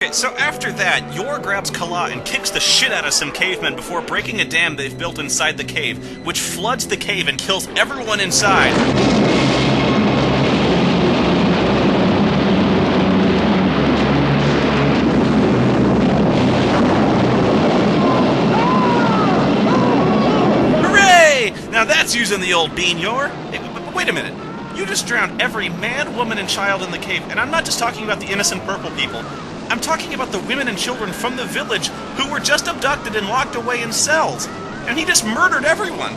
Okay, so after that, Yor grabs Kala and kicks the shit out of some cavemen before breaking a dam they've built inside the cave, which floods the cave and kills everyone inside. Now that's using the old bean, Yor. Hey, but wait a minute. You just drowned every man, woman, and child in the cave, and I'm not just talking about the innocent purple people. I'm talking about the women and children from the village who were just abducted and locked away in cells. And he just murdered everyone.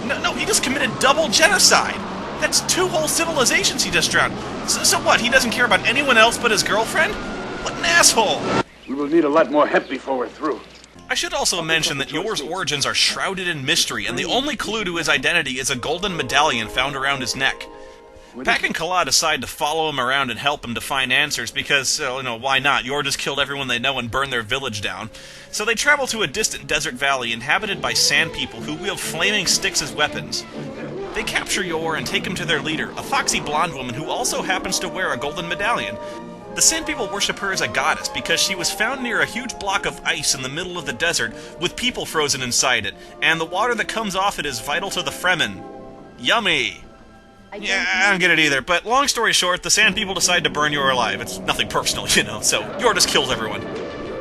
No, he just committed double genocide. That's 2 whole civilizations he just drowned. So what, he doesn't care about anyone else but his girlfriend? What an asshole! We will need a lot more hemp before we're through. I should also mention that Yor's origins are shrouded in mystery, and the only clue to his identity is a golden medallion found around his neck. Pack and Kala decide to follow him around and help him to find answers because, why not? Yor just killed everyone they know and burned their village down. So they travel to a distant desert valley inhabited by sand people who wield flaming sticks as weapons. They capture Yor and take him to their leader, a foxy blonde woman who also happens to wear a golden medallion. The Sand People worship her as a goddess because she was found near a huge block of ice in the middle of the desert with people frozen inside it, and the water that comes off it is vital to the Fremen. Yummy! Yeah, I don't get it either, but long story short, the Sand People decide to burn Yor alive. It's nothing personal, so Yor just kills everyone.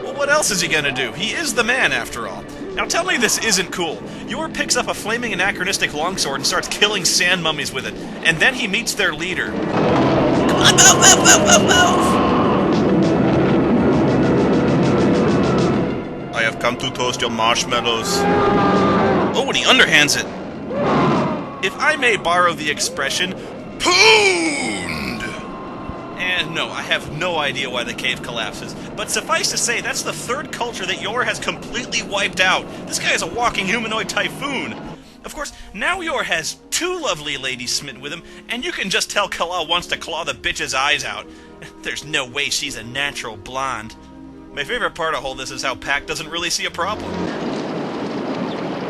Well, what else is he gonna do? He is the man, after all. Now tell me this isn't cool. Yor picks up a flaming anachronistic longsword and starts killing sand mummies with it, and then he meets their leader. Come on, move! I have come to toast your marshmallows. Oh, and he underhands it. If I may borrow the expression, pooned! And no, I have no idea why the cave collapses, but suffice to say, that's the 3rd culture that Yor has completely wiped out. This guy is a walking humanoid typhoon. Of course, now Yor has 2 lovely ladies smitten with him, and you can just tell Kala wants to claw the bitch's eyes out. There's no way she's a natural blonde. My favorite part of all this is how Pac doesn't really see a problem.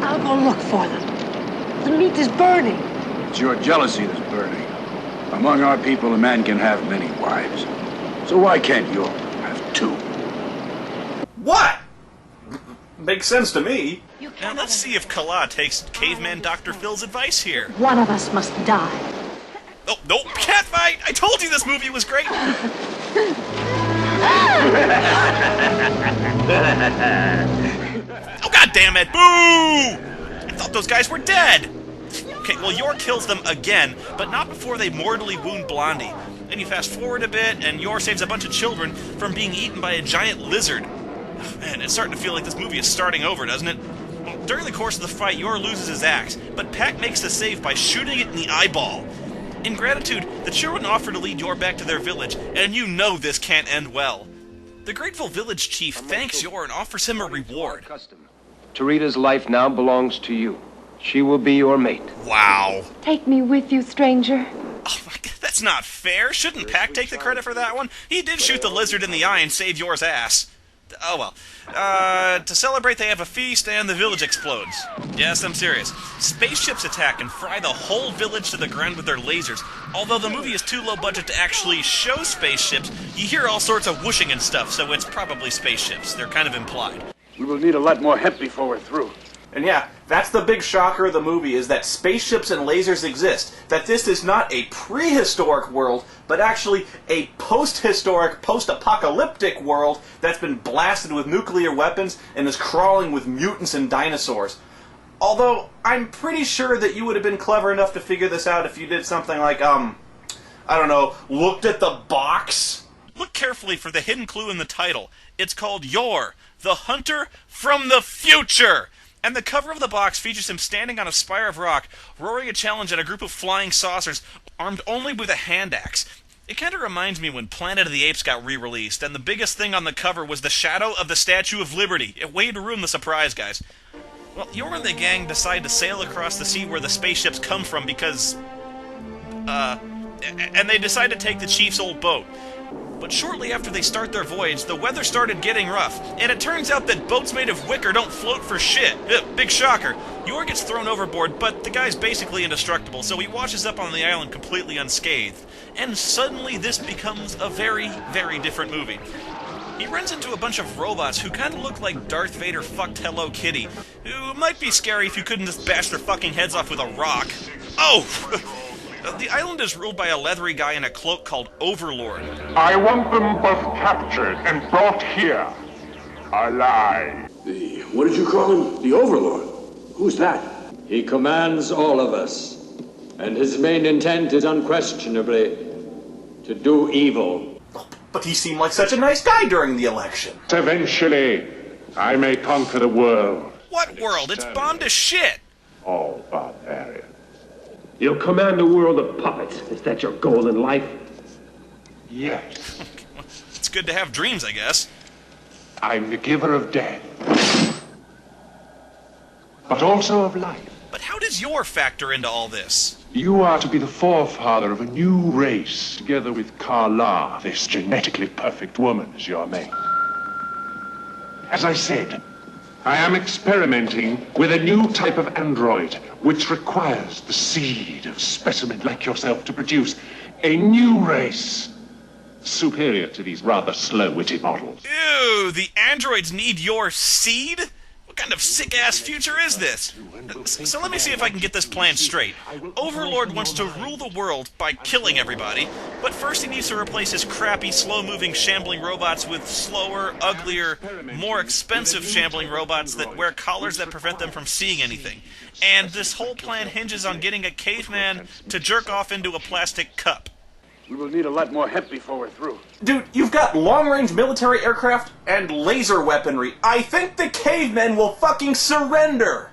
I'll go look for them. The meat is burning. It's your jealousy that's burning. Among our people, a man can have many wives. So why can't Yor have 2? What? Makes sense to me. Now let's see if Kala takes caveman Dr. Phil's advice here. One of us must die. Oh, nope, cat fight! I told you this movie was great! Oh, god damn it! Boo! I thought those guys were dead! Okay, well, Yor kills them again, but not before they mortally wound Blondie. Then you fast forward a bit, and Yor saves a bunch of children from being eaten by a giant lizard. Oh, man, it's starting to feel like this movie is starting over, doesn't it? Well, during the course of the fight, Yor loses his axe, but Pac makes the save by shooting it in the eyeball. In gratitude, the children offer to lead Yor back to their village, and you know this can't end well. The grateful village chief thanks Yor and offers him a reward. Tarita's life now belongs to you. She will be your mate. Wow. Take me with you, stranger. Oh my god, that's not fair. Shouldn't Pac take the credit for that one? He did shoot the lizard in the eye and save Yor's ass. Oh well. To celebrate, they have a feast and the village explodes. Yes, I'm serious. Spaceships attack and fry the whole village to the ground with their lasers. Although the movie is too low budget to actually show spaceships, you hear all sorts of whooshing and stuff, so it's probably spaceships. They're kind of implied. We will need a lot more hemp before we're through. And yeah, that's the big shocker of the movie, is that spaceships and lasers exist. That this is not a prehistoric world, but actually a post-historic, post-apocalyptic world that's been blasted with nuclear weapons and is crawling with mutants and dinosaurs. Although, I'm pretty sure that you would have been clever enough to figure this out if you did something like, I don't know, looked at the box? Look carefully for the hidden clue in the title. It's called Yor, the Hunter from the Future! And the cover of the box features him standing on a spire of rock, roaring a challenge at a group of flying saucers, armed only with a hand axe. It kind of reminds me when Planet of the Apes got re-released, and the biggest thing on the cover was the shadow of the Statue of Liberty. Way to ruin the surprise, guys. Well, Yor and the gang decide to sail across the sea where the spaceships come from because... and they decide to take the chief's old boat. But shortly after they start their voyage, the weather started getting rough, and it turns out that boats made of wicker don't float for shit. Big shocker. Yor gets thrown overboard, but the guy's basically indestructible, so he washes up on the island completely unscathed. And suddenly this becomes a very, very different movie. he runs into a bunch of robots who kind of look like Darth Vader fucked Hello Kitty, who might be scary if you couldn't just bash their fucking heads off with a rock. Oh! The island is ruled by a leathery guy in a cloak called Overlord. I want them both captured and brought here, alive. What did you call him? The Overlord? Who's that? He commands all of us, and his main intent is unquestionably to do evil. But he seemed like such a nice guy during the election. Eventually, I may conquer the world. What world? It's bombed to shit! All barbarians. You'll command a world of puppets. Is that your goal in life? Yes. It's good to have dreams, I guess. I'm the giver of death. But also of life. But how does your factor into all this? You are to be the forefather of a new race, together with Carla, this genetically perfect woman, as your mate. As I said, I am experimenting with a new type of android, which requires the seed of specimen like yourself to produce a new race, superior to these rather slow-witted models. Ew, the androids need your seed? What kind of sick-ass future is this? So let me see if I can get this plan straight. Overlord wants to rule the world by killing everybody, but first he needs to replace his crappy, slow-moving, shambling robots with slower, uglier, more expensive shambling robots that wear collars that prevent them from seeing anything. And this whole plan hinges on getting a caveman to jerk off into a plastic cup. We will need a lot more hemp before we're through. Dude, you've got long-range military aircraft and laser weaponry. I think the cavemen will fucking surrender!